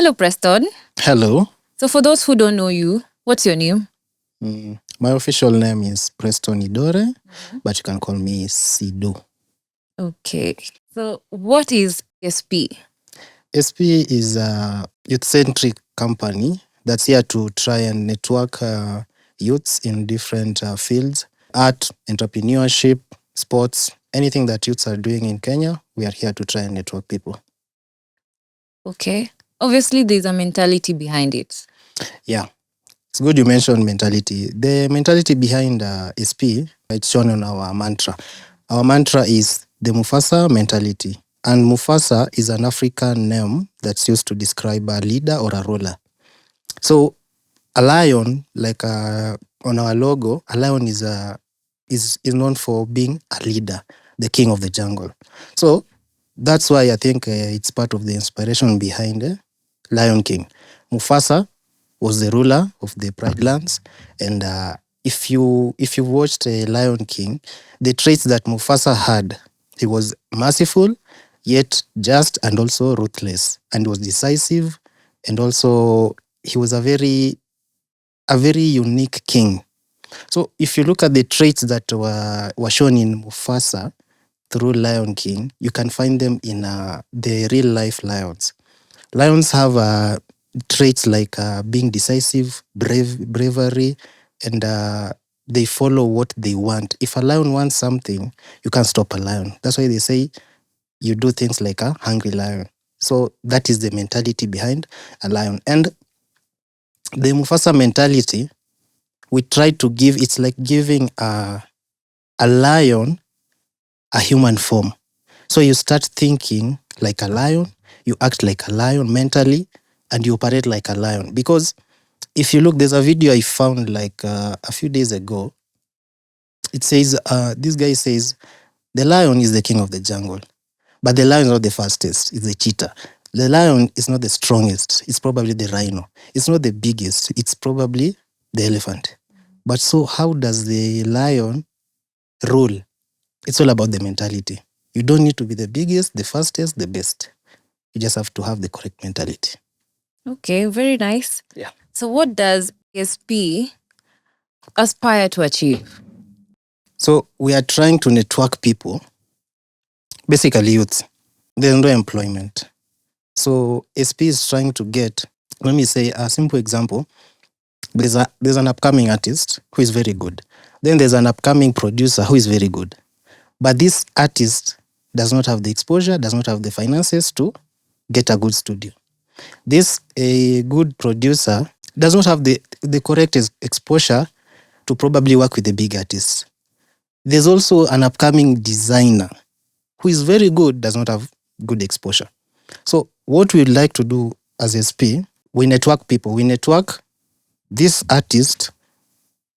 Hello, Preston. Hello. So, for those who don't know you, what's your name? My official name is Preston Idore, but you can call me Sido. Okay. So, what is Espee? Espee is a youth-centric company that's here to try and network youths in different fields: art, entrepreneurship, sports, anything that youths are doing in Kenya. We are here to try and network people. Okay. Obviously, there's a mentality behind it. Yeah. It's good you mentioned mentality. The mentality behind Espee, it's shown on our mantra. Our mantra is the Mufasa mentality. And Mufasa is an African name that's used to describe a leader or a ruler. So a lion, like on our logo, a lion is known for being a leader, the king of the jungle. So that's why I think it's part of the inspiration behind Lion King. Mufasa was the ruler of the Pride Lands, and if you watched Lion King, the traits that Mufasa had, he was merciful, yet just and also ruthless, and was decisive, and also he was a very unique king. So if you look at the traits that were shown in Mufasa through Lion King, you can find them in the real life lions. Lions have traits like being decisive, bravery, and they follow what they want. If a lion wants something, you can't stop a lion. That's why they say you do things like a hungry lion. So that is the mentality behind a lion. And the Mufasa mentality, we try to give, it's like giving a lion a human form. So you start thinking like a lion, you act like a lion mentally, and you operate like a lion. Because if you look, there's a video I found like a few days ago. It says, this guy says, the lion is the king of the jungle, but the lion is not the fastest, it's the cheetah. The lion is not the strongest, it's probably the rhino. It's not the biggest, it's probably the elephant. But so how does the lion rule? It's all about the mentality. You don't need to be the biggest, the fastest, the best. You just have to have the correct mentality. Okay, very nice. Yeah. So, what does Espee aspire to achieve? So we are trying to network people, basically youth. There's no employment. So Espee is trying to get, let me say a simple example. There's an upcoming artist who is very good. Then there's an upcoming producer who is very good. But this artist does not have the exposure, does not have the finances to get a good studio. This a good producer does not have the correct exposure to probably work with the big artists. There's also an upcoming designer who is very good, does not have good exposure. So what we'd like to do as Espee, we network people. We network this artist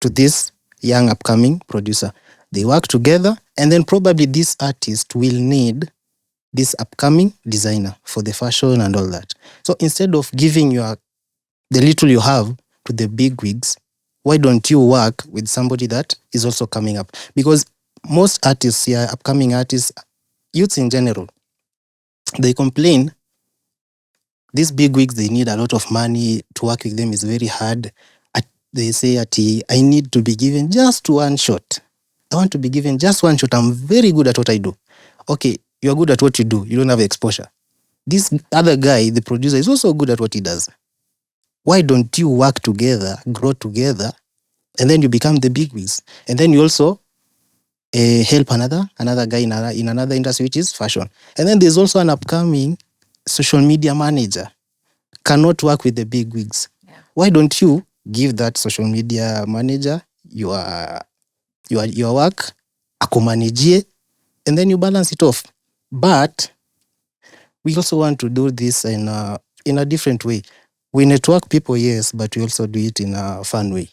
to this young upcoming producer. They work together, and then probably this artist will need this upcoming designer for the fashion and all that. So instead of giving the little you have to the big wigs, why don't you work with somebody that is also coming up? Because most artists here, upcoming artists, youths in general, they complain these big wigs, they need a lot of money. To work with them is very hard. They say, I need to be given just one shot. I want to be given just one shot. I'm very good at what I do. Okay, you're good at what you do. You don't have exposure. This other guy, the producer, is also good at what he does. Why don't you work together, grow together, and then you become the big wigs? And then you also help another guy in another industry, which is fashion. And then there's also an upcoming social media manager. Cannot work with the big wigs. Yeah. Why don't you give that social media manager your work, akumanijie, and then you balance it off? But we also want to do this in a different way. We network people, yes, but we also do it in a fun way.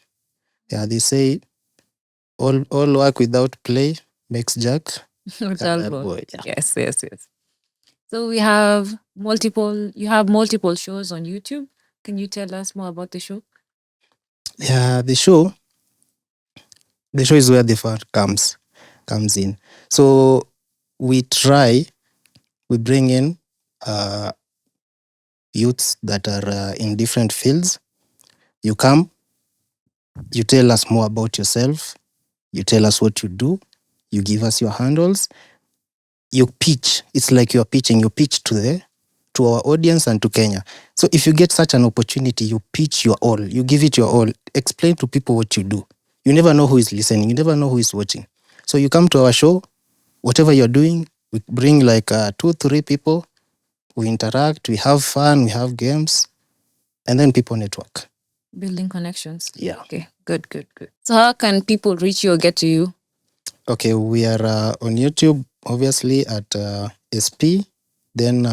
Yeah, they say all work without play makes Jack a dull boy. Yeah. Yes. So you have multiple shows on YouTube. Can you tell us more about the show? Yeah, the show is where the fun comes in. So we bring in youths that are in different fields. You come, you tell us more about yourself, you tell us what you do, you give us your handles, you pitch. It's like you're pitching. You pitch to our audience and to Kenya. So if you get such an opportunity, you pitch your all. You give it your all. Explain to people what you do. You never know who is listening. You never know who is watching. So you come to our show, whatever you're doing, we bring like 2-3 people. We interact, we have fun, we have games, and then people network. Building connections. Yeah. Okay, good. So how can people reach you or get to you? Okay, we are on YouTube, obviously, at Espee, then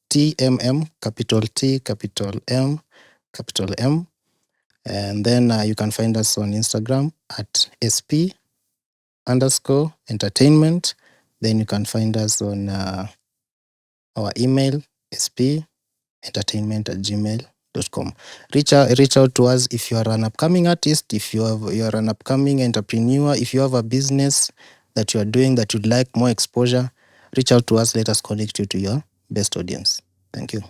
TMM, capital T, capital M, capital M. And then you can find us on Instagram at Espee_Entertainment. Then you can find us on our email, espeeentertainment@gmail.com. Reach out to us if you are an upcoming artist, if you are an upcoming entrepreneur, if you have a business that you are doing that you'd like more exposure, reach out to us. Let us connect you to your best audience. Thank you.